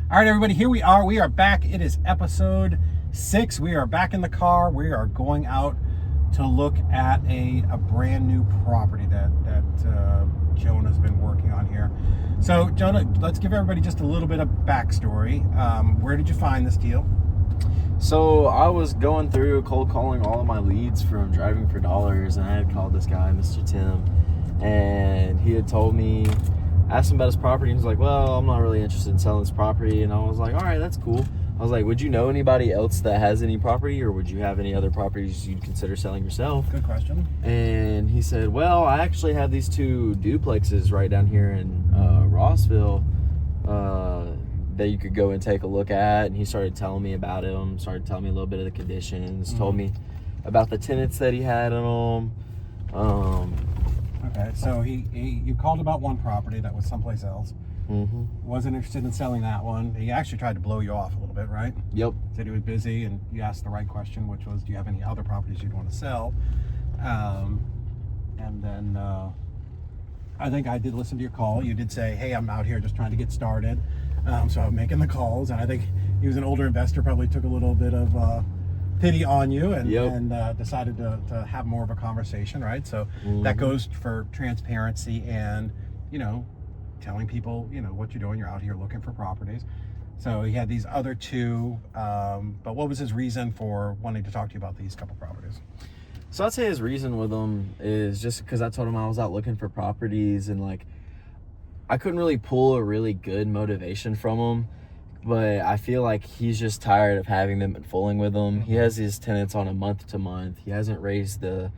All right, everybody, here we are. We are back. It is episode 6. We are back in the car. We are going out to look at a brand new property that Jonah's been working on here. So, Jonah, let's give everybody just a little bit of backstory. Where did you find this deal? So I was going through cold calling all of my leads from Driving for Dollars, and I had called this guy, Mr. Tim, and he had told me, asked him about his property, and he's like, well, I'm not really interested in selling this property. And I was like, all right, that's cool. I was like, would you know anybody else that has any property, or would you have any other properties you'd consider selling yourself? Good question. And he said, well, I actually have these 2 duplexes right down here in Rossville that you could go and take a look at. And he started telling me about them, started telling me a little bit of the conditions, told me about the tenants that he had in them. Okay, so you called about one property that was someplace else. Wasn't interested in selling that one. He actually tried to blow you off a little bit, right? Yep. Said he was busy, and you asked the right question, which was, do you have any other properties you'd want to sell? And then I think I did listen to your call. You did say, hey, I'm out here just trying to get started. So I'm making the calls, and I think he was an older investor, probably took a little bit of pity on you and decided to have more of a conversation, right? So that goes for transparency and, telling people, what you're doing. You're out here looking for properties. So he had these other 2, but what was his reason for wanting to talk to you about these couple properties? So I'd say his reason with them is just because I told him I was out looking for properties, and I couldn't really pull a really good motivation from him, but I feel like he's just tired of having them and fooling with them. He has his tenants on a month to month. He hasn't raised the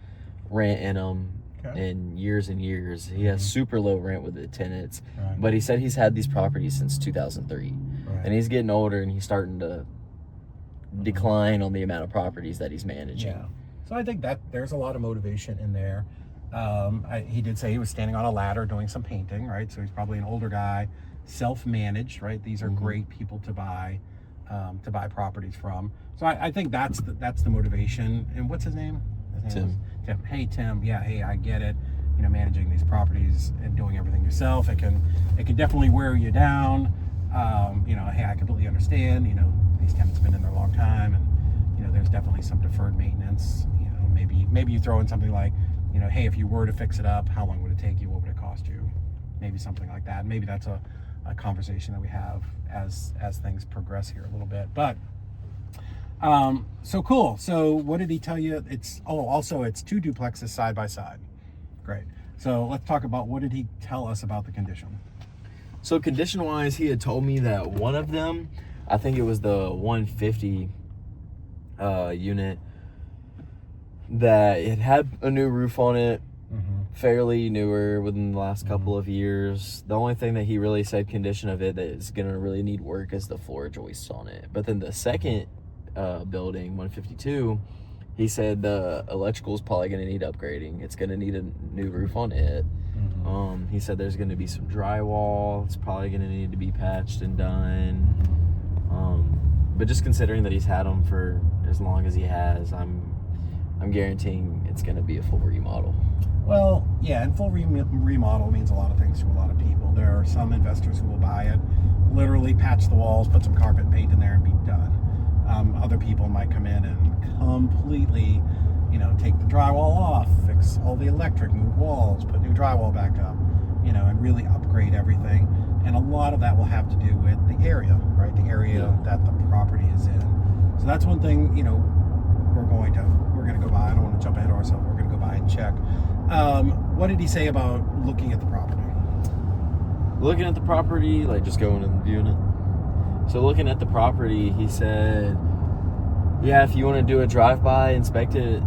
rent in them in years and years. He has super low rent with the tenants, but he said he's had these properties since 2003, and he's getting older and he's starting to decline on the amount of properties that he's managing. Yeah. So I think that there's a lot of motivation in there. He did say he was standing on a ladder doing some painting, right? So he's probably an older guy, self-managed, right? These are great people to buy properties from. So I think that's the motivation. And what's his name? Tim. Tim. Hey, Tim. Yeah. Hey, I get it. Managing these properties and doing everything yourself, it can definitely wear you down. Hey, I completely understand. These tenants have been in there a long time, and there's definitely some deferred maintenance. Maybe you throw in something like, hey, if you were to fix it up, how long would it take you? What would it cost you? Maybe something like that. Maybe that's a conversation that we have as things progress here a little bit. But so cool. So what did he tell you? Also it's 2 duplexes side by side. Great. So let's talk about, what did he tell us about the condition? So condition wise, he had told me that one of them, I think it was the 150 unit, that it had a new roof on it, fairly newer within the last couple of years. The only thing that he really said condition of it that is going to really need work is the floor joists on it. But then the second building, 152, he said the electrical is probably going to need upgrading. It's going to need a new roof on it. He said there's going to be some drywall. It's probably going to need to be patched and done. But just considering that he's had them for as long as he has, I'm guaranteeing it's going to be a full remodel. Well, yeah, and full remodel means a lot of things to a lot of people. There are some investors who will buy it, literally patch the walls, put some carpet and paint in there, and be done. Other people might come in and completely, take the drywall off, fix all the electric, move walls, put new drywall back up, and really upgrade everything. And a lot of that will have to do with the area, right? The area that the property is in. So that's one thing, we're going to go by. I don't want to jump ahead of ourselves. We're going to go by and check. What did he say about looking at the property? Looking at the property, just going and viewing it. So looking at the property, he said, yeah, if you want to do a drive-by, inspect it,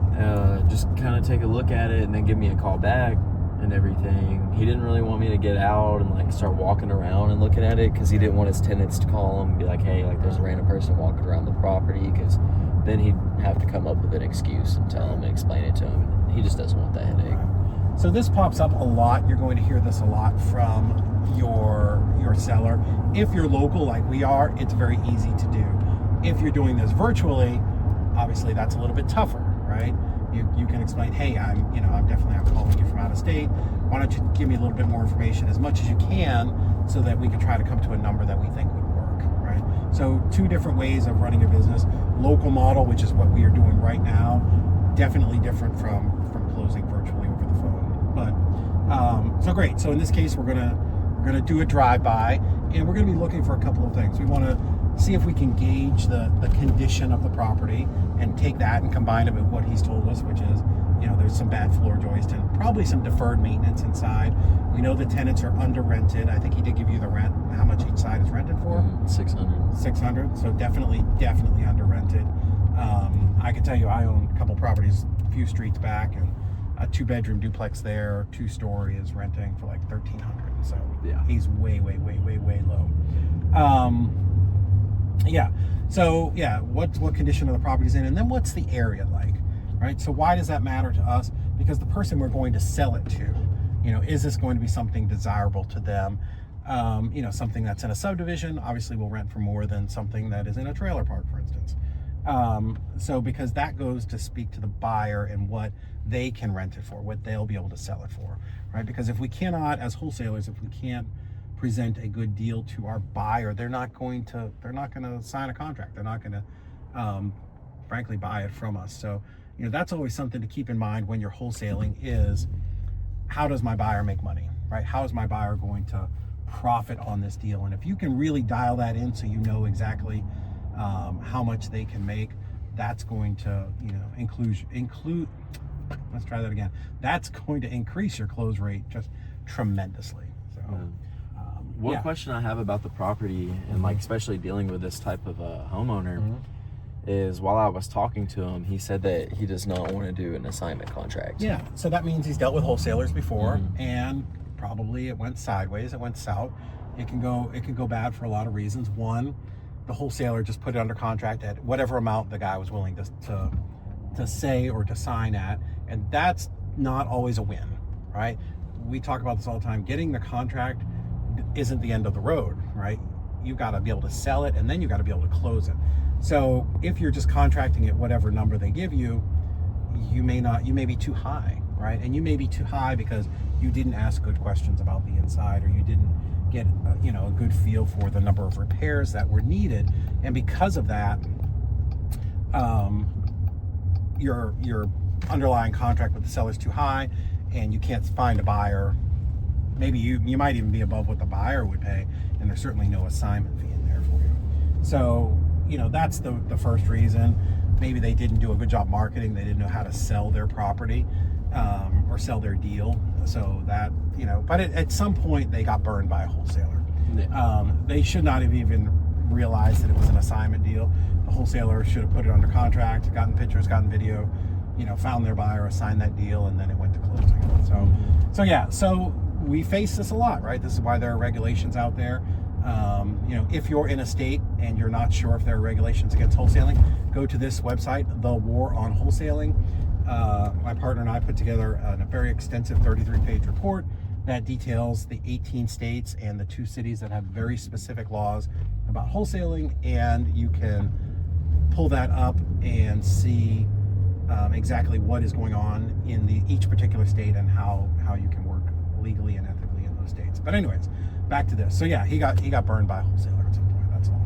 just kind of take a look at it and then give me a call back and everything. He didn't really want me to get out and start walking around and looking at it, because he didn't want his tenants to call him and be like, hey, there's a random person walking around the property, because then he'd have to come up with an excuse and tell him and explain it to him. He just doesn't want that headache. So this pops up a lot. You're going to hear this a lot from your seller. If you're local like we are, it's very easy to do. If you're doing this virtually, obviously that's a little bit tougher, right? You can explain, hey, I'm calling you from out of state. Why don't you give me a little bit more information, as much as you can, so that we can try to come to a number that we think would work, right? So 2 different ways of running a business. Local model, which is what we are doing right now, definitely different from closing virtually over the phone. But so great. So in this case, we're gonna do a drive-by, and we're gonna be looking for a couple of things. We want to see if we can gauge the condition of the property and take that and combine it with what he's told us, which is, there's some bad floor joist and probably some deferred maintenance inside. We know the tenants are under rented. I think he did give you the rent, how much each side is rented for? 600. 600. So definitely under rented. I can tell you, I own a couple properties a few streets back, and a 2-bedroom duplex there, 2-story, is renting for like $1,300. So Yeah. he's way low. So what condition are the properties in, and then what's the area like, right? So why does that matter to us? Because the person we're going to sell it to, is this going to be something desirable to them? Something that's in a subdivision obviously will rent for more than something that is in a trailer park, for instance. So because that goes to speak to the buyer and what they can rent it for, what they'll be able to sell it for, right? Because if we cannot, as wholesalers, if we can't present a good deal to our buyer, they're not going to sign a contract. They're not going to, frankly, buy it from us. So, that's always something to keep in mind when you're wholesaling is, how does my buyer make money, right? How is my buyer going to profit on this deal? And if you can really dial that in so you know exactly how much they can make, that's going to, include, let's try that again. That's going to increase your close rate just tremendously. So. One question I have about the property, and like especially dealing with this type of homeowner, is while I was talking to him, he said that he does not want to do an assignment contract. Yeah, so that means he's dealt with wholesalers before, and probably it went sideways, it went south. It can go bad for a lot of reasons. One, the wholesaler just put it under contract at whatever amount the guy was willing to say or to sign at, and that's not always a win, right? We talk about this all the time. Getting the contract isn't the end of the road, right? You got to be able to sell it, and then you got to be able to close it. So if you're just contracting at whatever number they give you, you may be too high, right? And you may be too high because you didn't ask good questions about the inside, or you didn't get a good feel for the number of repairs that were needed, and because of that, your underlying contract with the seller's too high, and you can't find a buyer. Maybe you might even be above what the buyer would pay, and there's certainly no assignment fee in there for you. So, that's the first reason. Maybe they didn't do a good job marketing. They didn't know how to sell their property or sell their deal. So that, but at some point they got burned by a wholesaler. They should not have even realized that it was an assignment deal. The wholesaler should have put it under contract, gotten pictures, gotten video, found their buyer, assigned that deal, and then it went to closing. So we face this a lot, right? This is why there are regulations out there. If you're in a state and you're not sure if there are regulations against wholesaling, go to this website, The War on Wholesaling. My partner and I put together a very extensive 33-page report that details the 18 states and the 2 cities that have very specific laws about wholesaling, and you can pull that up and see exactly what is going on in each particular state and how you can work legally and ethically in those states. But anyways, back to this. So yeah, he got burned by a wholesaler at some point. That's all.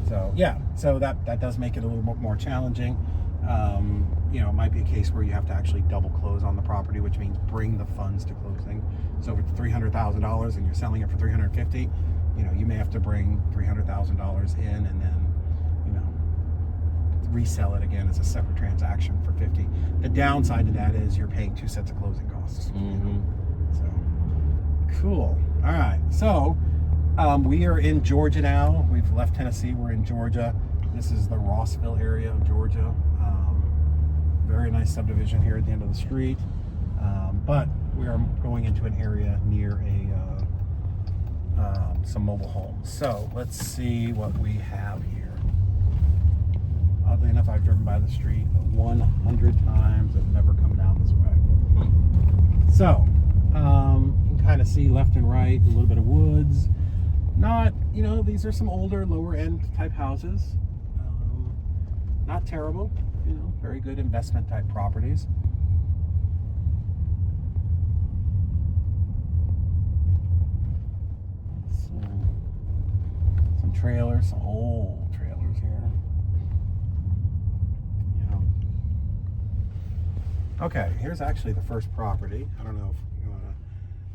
So yeah, so that does make it a little more challenging. It might be a case where you have to actually double close on the property, which means bring the funds to closing. So if it's $300,000 and you're selling it for $350,000, you may have to bring $300,000 in and then resell it again as a separate transaction for $50,000. The downside to that is you're paying 2 sets of closing costs. So cool. All right. So we are in Georgia now. We've left Tennessee. We're in Georgia. This is the Rossville area of Georgia. Very nice subdivision here at the end of the street. But we are going into an area near some mobile homes. So let's see what we have here. Oddly enough, I've driven by the street 100 times and never come down this way. So you can kind of see left and right, a little bit of woods. Not, these are some older, lower end type houses. Not terrible, very good investment type properties. So, some some trailers, some old trailers here. Yeah. Okay, here's actually the first property. I don't know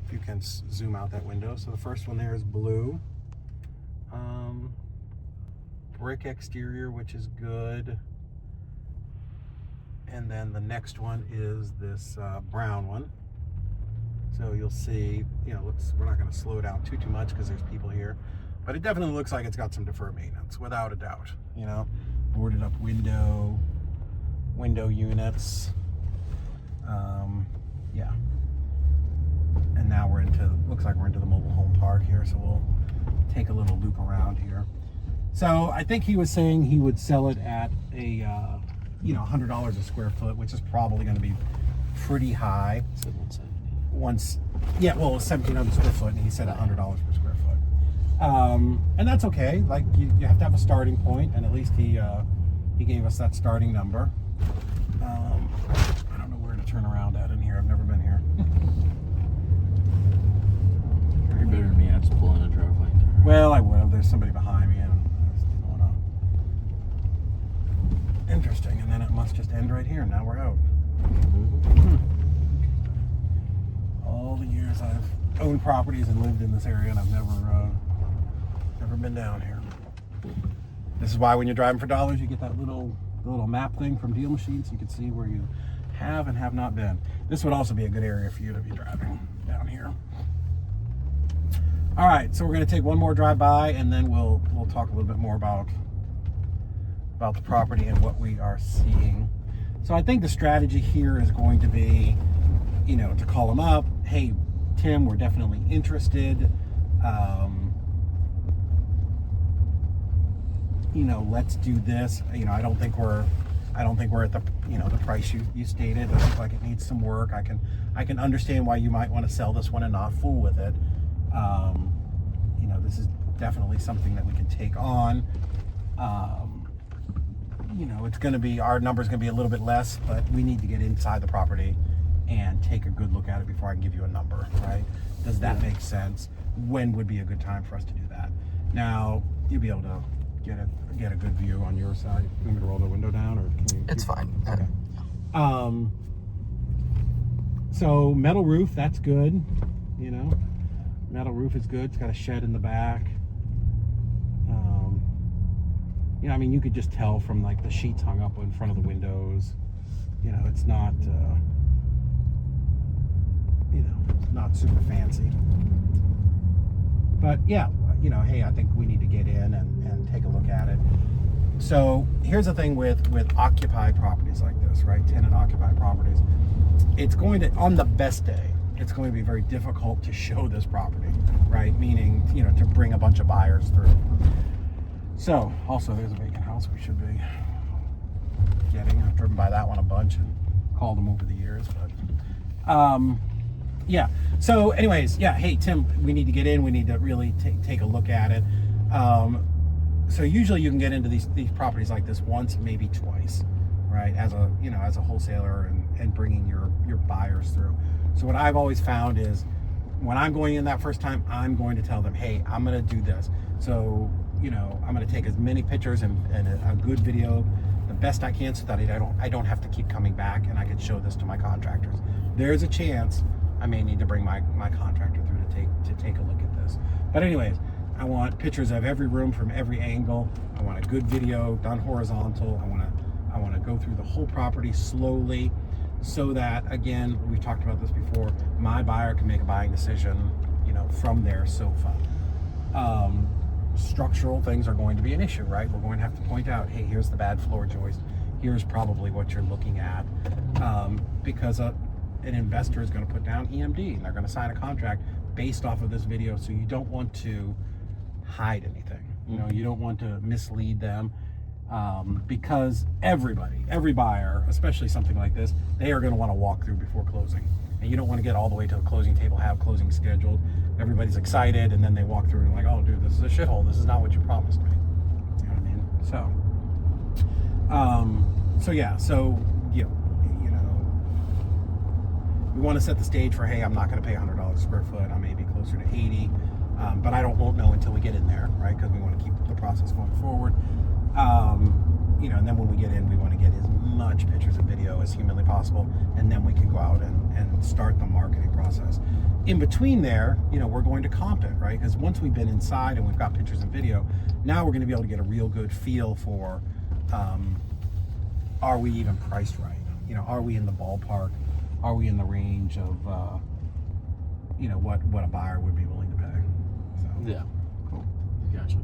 if you can zoom out that window. So the first one there is blue. Brick exterior, which is good. And then the next one is this brown one. So you'll see, we're not going to slow down too much because there's people here, but it definitely looks like it's got some deferred maintenance, without a doubt. Boarded up window units. Yeah. And now looks like we're into the mobile home park here, so we'll take a little loop around here. So I think he was saying he would sell it at a $100 a square foot, which is probably going to be pretty high. Said 170. It was 1,700 square foot, and he said $100 per square foot. And that's okay. Like you have to have a starting point, and at least he gave us that starting number. I don't know where to turn around at in here. I've never been here. You're better than me. I just pull in a driveway. Well, I will. There's somebody behind me, and it's going on. Interesting. And then it must just end right here. Now we're out. All the years I've owned properties and lived in this area, and I've never been down here. This is why when you're driving for dollars, you get that little map thing from Deal Machine, so you can see where you have and have not been. This would also be a good area for you to be driving down here. All right, so we're going to take one more drive by, and then we'll talk a little bit more about the property and what we are seeing. So I think the strategy here is going to be, to call them up. Hey, Tim, we're definitely interested. Let's do this. I don't think we're at the the price you stated. I think like it needs some work. I can understand why you might want to sell this one and not fool with it. This is definitely something that we can take on. It's going to be, our number's going to be a little bit less, but we need to get inside the property and take a good look at it before I can give you a number, right? Does that make sense? When would be a good time for us to do that? Now, you'll be able to get a good view on your side. You want me to roll the window down, or can you? It's fine. Okay. So metal roof, that's good. Metal roof is good. It's got a shed in the back. You could just tell from like the sheets hung up in front of the windows. It's not, it's not super fancy. But yeah, hey, I think we need to get in and take a look at it. So here's the thing with occupied properties like this, right? Tenant-occupied properties. It's going to, on the best day, it's going to be very difficult to show this property, right? Meaning, to bring a bunch of buyers through. So, also, there's a vacant house we should be getting. I've driven by that one a bunch and called them over the years, but yeah. So, anyways, yeah. Hey, Tim, we need to get in. We need to really take a look at it. So usually you can get into these properties like this once, maybe twice, right? As a wholesaler and bringing your buyers through. So what I've always found is when I'm going in that first time, I'm going to tell them, hey, I'm going to do this. So, I'm going to take as many pictures and a good video, the best I can, so that I don't have to keep coming back, and I can show this to my contractors. There's a chance I may need to bring my contractor through to take a look at this. But anyways, I want pictures of every room from every angle. I want a good video done horizontal. I want to go through the whole property slowly, so that, again, we've talked about this before, my buyer can make a buying decision, from their sofa. Structural things are going to be an issue, right? We're going to have to point out, hey, here's the bad floor joist. Here's probably what you're looking at, because an investor is going to put down EMD, and they're going to sign a contract based off of this video. So you don't want to hide anything. You don't want to mislead them, because every buyer, especially something like this, they are going to want to walk through before closing. And you don't want to get all the way to the closing table, have closing scheduled. Everybody's excited, and then they walk through and like, oh, dude, this is a shithole. This is not what you promised me. You know what I mean? So yeah. So we want to set the stage for, hey, I'm not going to pay $100 a square foot. I may be closer to 80, but I won't know until we get in there, right? Because we want to keep the process going forward. You know, and then when we get in, we want to get as much pictures and video as humanly possible, and then we can go out and start the marketing process. In between there, you know, we're going to comp it, right? Because once we've been inside and we've got pictures and video, now we're going to be able to get a real good feel for, are we even priced right? You know, are we in the ballpark? Are we in the range of, you know, what a buyer would be willing to pay? So, Yeah. cool. Gotcha.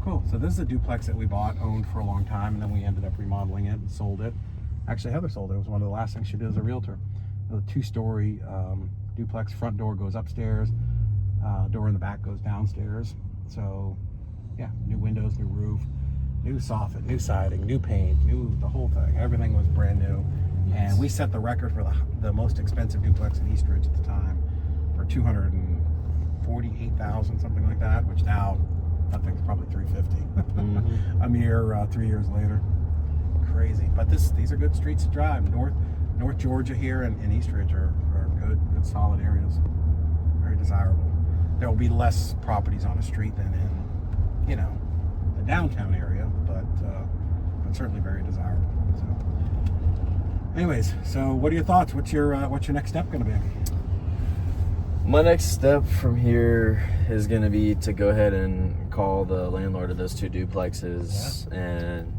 Cool. So this is a duplex that we bought, owned for a long time, and then we ended up remodeling it and sold it. Actually, Heather sold it. It was one of the last things she did as a realtor. It was a 2-story duplex. Front door goes upstairs. Door in the back goes downstairs. So, yeah, new windows, new roof, new soffit, new siding, new paint, the whole thing. Everything was brand new. Nice. And we set the record for the most expensive duplex in Eastridge at the time for $248,000, something like that, which now that thing's probably $350,000. Mm-hmm. A mere 3 years later. Crazy. But these are good streets to drive. North Georgia here and Eastridge are good solid areas. Very desirable. There will be less properties on a street than in, you know, the downtown area, but certainly very desirable. So, anyways, so what are your thoughts? What's your next step going to be? My next step from here is going to be to go ahead and call the landlord of those 2 duplexes and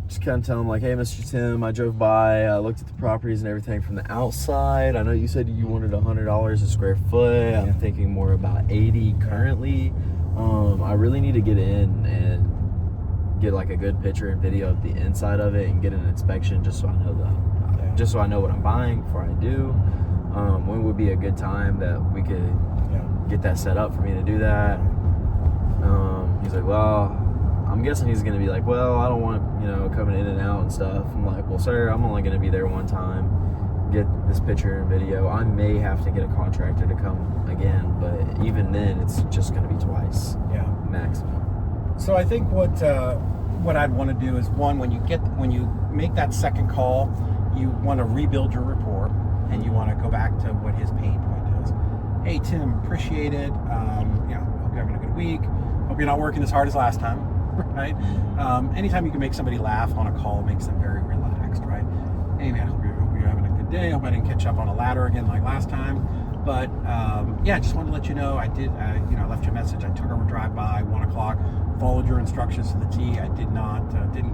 just kind of tell him, like, hey, Mr. Tim, I drove by, I looked at the properties and everything from the outside. I know you said you wanted $100 a square foot. I'm thinking more about 80 currently. I really need to get in and get like a good picture and video of the inside of it and get an inspection just so I know just so I know what I'm buying before I do. When would be a good time that we could get that set up for me to do that? He's like, well, I'm guessing he's gonna be like, well, I don't want, you know, coming in and out and stuff. I'm like, well, sir, I'm only gonna be there one time, get this picture and video. I may have to get a contractor to come again, but even then it's just gonna be twice, maximum. So I think what I'd want to do is, one, when you make that second call, you want to rebuild your rapport, and you want to go back to what his pain point is. Hey, Tim, appreciate it. You know, hope you're having a good week. Hope you're not working as hard as last time, right? Anytime you can make somebody laugh on a call, it makes them very relaxed, right? Hey, man, hope you're having a good day. Hope I didn't catch up on a ladder again like last time. But yeah, just wanted to let you know I did. You know, I left you a message. I took a drive by 1 o'clock. Followed your instructions to the T. I did not, didn't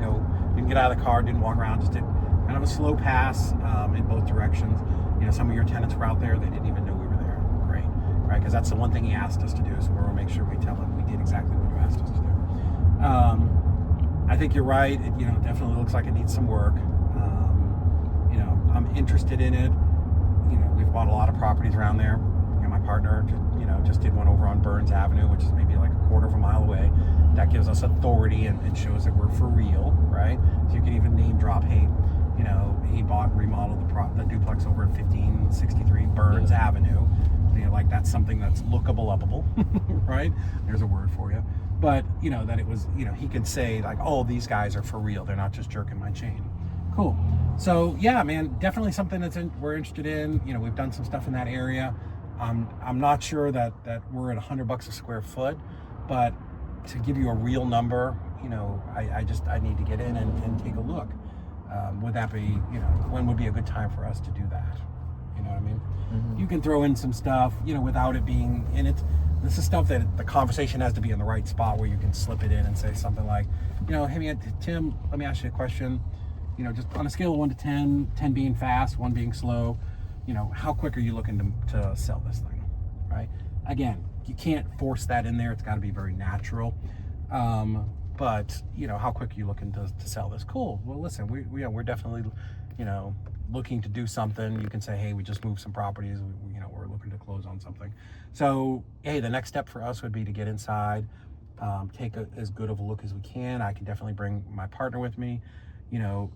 get out of the car, didn't walk around, just did kind of a slow pass in both directions. You know, some of your tenants were out there, they didn't even know we were there. Great, right? Because that's the one thing he asked us to do, so we'll make sure we tell him we did exactly what you asked us to do. I think you're right. It, you know, definitely looks like it needs some work. You know, I'm interested in it. You know, we've bought a lot of properties around there. You know, my partner, just did one over on Burns Avenue, which is maybe like a quarter of a mile away. That gives us authority and shows that we're for real, right? So you can even name drop. Hey, you know, he bought and remodeled the duplex over at 1563 Burns Avenue. You know, like that's something that's lookable-upable, right? There's a word for you. But, you know, that it was, you know, he could say like, oh, these guys are for real. They're not just jerking my chain. Cool. So, yeah, man, definitely something we're interested in. You know, we've done some stuff in that area. I'm not sure that we're at $100 a square foot, but to give you a real number, you know, I need to get in and take a look. Would that be, you know, when would be a good time for us to do that? You know what I mean? Mm-hmm. You can throw in some stuff, you know, without it being in it. This is stuff that the conversation has to be in the right spot where you can slip it in and say something like, you know, hey man, Tim, let me ask you a question. You know, just on a scale of 1 to 10, 10 being fast, 1 being slow, you know, how quick are you looking to sell this thing, right? Again, you can't force that in there. It's got to be very natural. But, you know, how quick are you looking to sell this? Cool. Well, listen, we're definitely, you know, looking to do something. You can say, hey, we just moved some properties. You know, we're looking to close on something. So, hey, the next step for us would be to get inside, take as good of a look as we can. I can definitely bring my partner with me. You know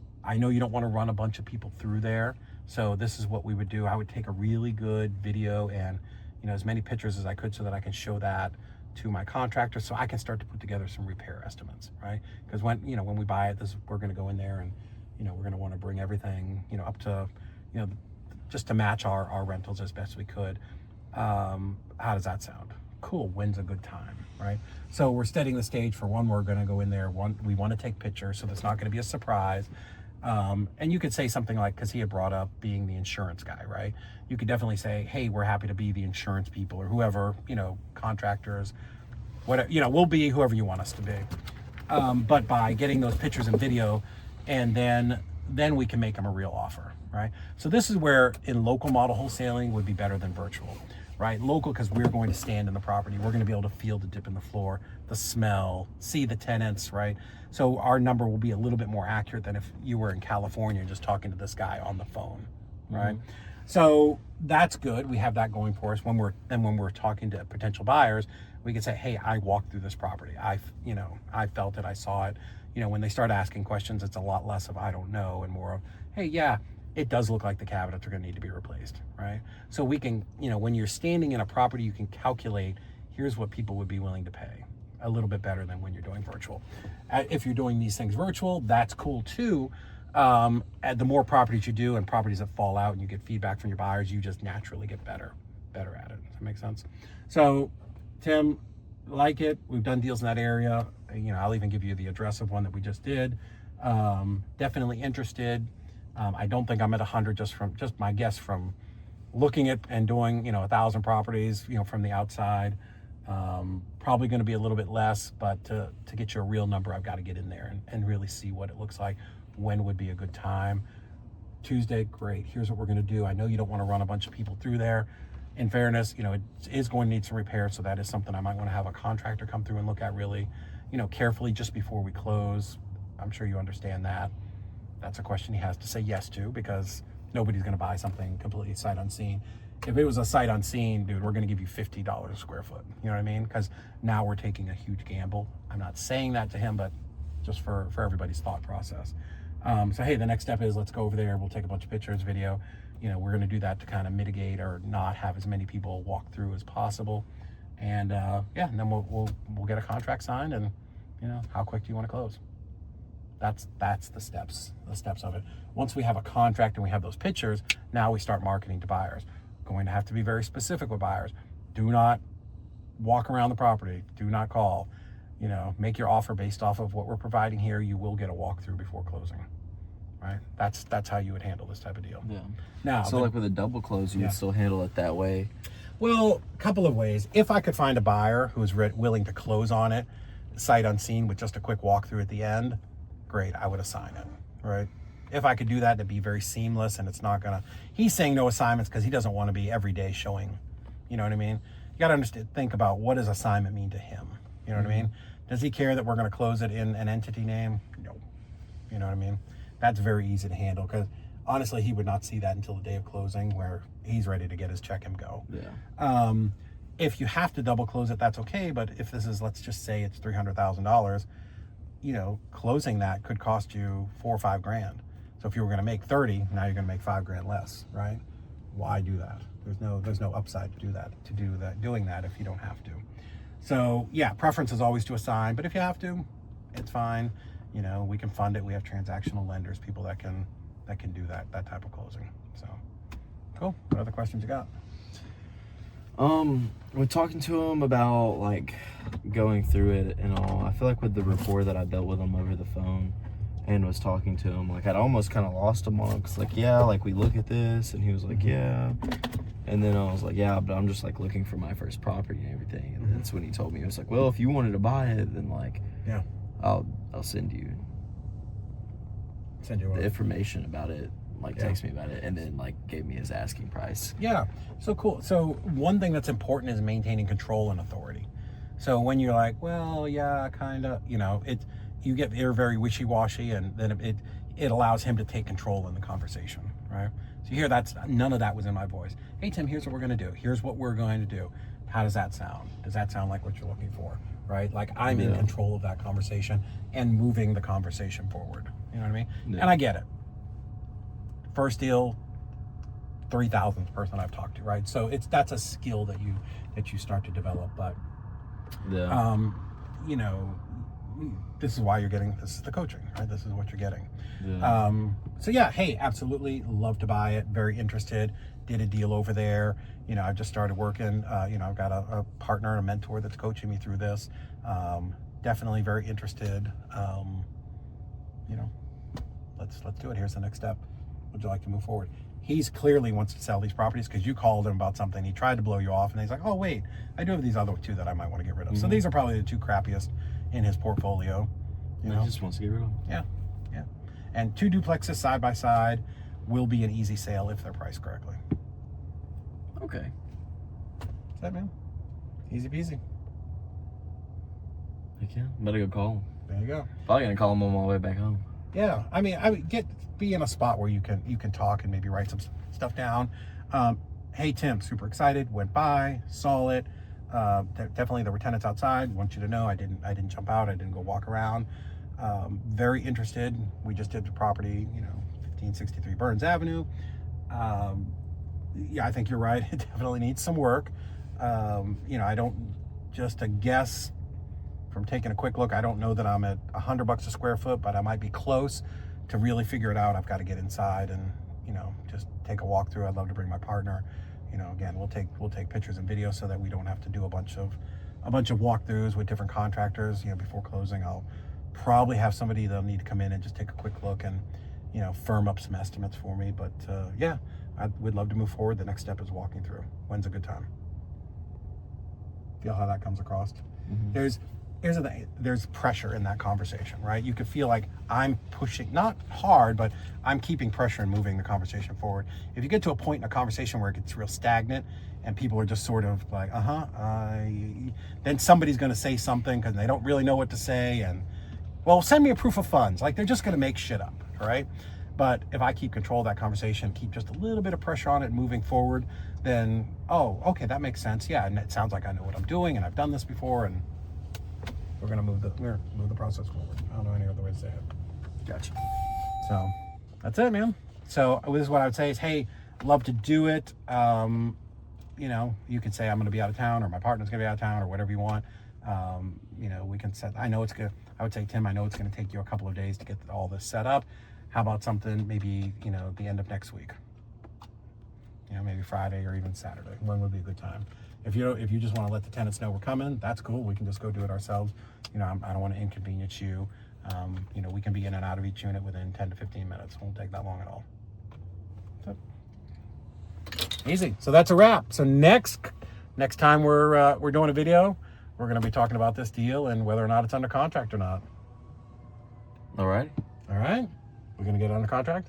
you don't want to run a bunch of people through there. So this is what we would do. I would take a really good video and, you know, as many pictures as I could so that I can show that to my contractor so I can start to put together some repair estimates, right? Because when we buy it, we're going to go in there and, you know, we're going to want to bring everything, you know, up to, you know, just to match our rentals as best we could. How does that sound? cool, when's a good time, right? So we're setting the stage for one, we're going to go in there. One, we want to take pictures, so that's not going to be a surprise. And you could say something like, because he had brought up being the insurance guy, right? You could definitely say, hey, we're happy to be the insurance people, or whoever, contractors, whatever, we'll be whoever you want us to be. But by getting those pictures and video, and then we can make them a real offer, right? So this is where in local model wholesaling would be better than virtual, right? Local, because we're going to stand in the property. We're going to be able to feel the dip in the floor, the smell, see the tenants, right? So our number will be a little bit more accurate than if you were in California just talking to this guy on the phone, right? Mm-hmm. So that's good. We have that going for us. When we're talking to potential buyers, we can say, hey, I walked through this property. I felt it, I saw it. When they start asking questions, it's a lot less of I don't know and more of, hey, yeah, it does look like the cabinets are going to need to be replaced, right? So we can, when you're standing in a property, you can calculate, here's what people would be willing to pay, a little bit better than when you're doing virtual. If you're doing these things virtual, that's cool too. The more properties you do and properties that fall out and you get feedback from your buyers, you just naturally get better at it. Does that make sense? So Tim, like it, we've done deals in that area. I'll even give you the address of one that we just did. Definitely interested. I don't think I'm at 100 just my guess from looking at and doing 1,000 properties from the outside. Probably going to be a little bit less, but to get you a real number, I've got to get in there and really see what it looks like. When would be a good time? Tuesday, great. Here's what we're going to do. I know you don't want to run a bunch of people through there. In fairness, it is going to need some repairs, so that is something I might want to have a contractor come through and look at really, carefully just before we close. I'm sure you understand that. That's a question he has to say yes to, because nobody's going to buy something completely sight unseen. If it was a sight unseen, dude, we're going to give you $50 a square foot. You know what I mean? Because now we're taking a huge gamble. I'm not saying that to him, but just for everybody's thought process. So hey, the next step is let's go over there. We'll take a bunch of pictures, video. We're going to do that to kind of mitigate or not have as many people walk through as possible. And and then we'll get a contract signed, and how quick do you want to close? That's the steps of it. Once we have a contract and we have those pictures, now we start marketing to buyers. Going to have to be very specific with buyers. Do not walk around the property. Do not call. Make your offer based off of what we're providing here. You will get a walkthrough before closing. Right? That's how you would handle this type of deal. Yeah. Now, so like with a double close, you would still handle it that way? Well, a couple of ways. If I could find a buyer who is willing to close on it, sight unseen, with just a quick walkthrough at the end, great, I would assign it, right? If I could do that, it'd be very seamless, and it's not gonna, he's saying no assignments because he doesn't want to be every day showing, you know what I mean? You got to think about, what does assignment mean to him? You know what I mean? Does he care that we're going to close it in an entity name? No. You know what I mean? That's very easy to handle, because honestly, he would not see that until the day of closing, where he's ready to get his check and go. Yeah. If you have to double close it, that's okay. But if this is, let's just say it's $300,000, closing that could cost you $4 or $5 grand. So if you were going to make 30, now you're going to make $5 grand less, right? Why do that? There's no upside to doing that if you don't have to. So yeah, preference is always to assign, but if you have to, it's fine. We can fund it. We have transactional lenders, people that can do that type of closing. So cool. What other questions you got? We're talking to him about like going through it and all. I feel like with the rapport that I dealt with him over the phone and was talking to him, like I'd almost kind of lost him on him, because like, yeah, like we look at this, and he was like, yeah. And then I was like, yeah, but I'm just like looking for my first property and everything. And that's when he told me, he was like, well, if you wanted to buy it, then like, yeah, I'll send you the information about it, like text me about it, and then like gave me his asking price. Yeah, so cool. So one thing that's important is maintaining control and authority. So when you're like, well, yeah, kind of, you're very wishy-washy, and then it allows him to take control in the conversation, right? So here, none of that was in my voice. Hey, Tim, here's what we're going to do. Here's what we're going to do. How does that sound? Does that sound like what you're looking for, right? Like I'm in control of that conversation and moving the conversation forward. You know what I mean? Yeah. And I get it. First deal, 3,000th person I've talked to, right? So that's a skill that you start to develop. But this is why you're getting, this is the coaching, right? This is what you're getting. Yeah. So yeah, hey, absolutely love to buy it. Very interested. Did a deal over there. You know, I've just started working. You know, I've got a partner and a mentor that's coaching me through this. Definitely very interested. You know, let's do it. Here's the next step. Would you like to move forward? He's clearly wants to sell these properties because you called him about something. He tried to blow you off, and he's like, oh wait, I do have these other two that I might want to get rid of. So these are probably the two crappiest in his portfolio. You know, He just wants to get rid of them. yeah. And 2 duplexes side by side will be an easy sale if they're priced correctly. Okay. That's that, man. Easy peasy. Heck yeah. Better go call him. There you go. Probably gonna call him on my way back home. Yeah, I mean, I would be in a spot where you can talk and maybe write some stuff down. Hey Tim, super excited. Went by, saw it. Definitely there were tenants outside. Want you to know I didn't jump out. I didn't go walk around. Very interested. We just did the property, you know, 1563 Burns Avenue. Yeah, I think you're right. It definitely needs some work. You know, I don't, just a guess from taking a quick look, I don't know that I'm at $100 a square foot, but I might be close. To really figure it out, I've got to get inside and, you know, just take a walk through. I'd love to bring my partner. You know, again, we'll take pictures and videos so that we don't have to do a bunch of walkthroughs with different contractors. You know, before closing, I'll probably have somebody that'll need to come in and just take a quick look and, you know, firm up some estimates for me. But yeah, I would love to move forward. The next step is walking through. When's a good time? Feel how that comes across? Here's the thing. There's pressure in that conversation, right? You could feel like I'm pushing, not hard, but I'm keeping pressure and moving the conversation forward. If you get to a point in a conversation where it gets real stagnant and people are just sort of like, then somebody's going to say something because they don't really know what to say. And, well, send me a proof of funds. Like, they're just going to make shit up, right? But if I keep control of that conversation, keep just a little bit of pressure on it moving forward, then, oh, okay, that makes sense. Yeah, and it sounds like I know what I'm doing and I've done this before, and we're gonna move the process forward. I don't know any other way to say it. Gotcha. So that's it, man. So this is what I would say is, hey, love to do it. You know, you could say I'm gonna be out of town, or my partner's gonna be out of town, or whatever you want. You know, we can set. I would say, Tim, I know it's gonna take you a couple of days to get all this set up. How about something maybe, you know, the end of next week? You know, maybe Friday or even Saturday. When would be a good time? If you just want to let the tenants know we're coming, that's cool. We can just go do it ourselves. You know, I don't want to inconvenience you. You know, we can be in and out of each unit within 10 to 15 minutes. It won't take that long at all. So, easy. So that's a wrap. So next time we're doing a video, we're going to be talking about this deal and whether or not it's under contract or not. All right. All right. We're going to get it under contract?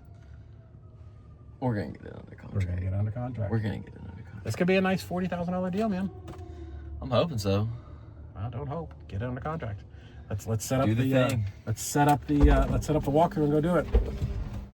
We're gonna get it under contract. We're going to get it under contract. We're gonna get it under contract. This could be a nice $40,000 deal, man. I'm hoping so. I don't hope. Get it under contract. Let's set up do the thing. Let's set up the walkthrough and go do it.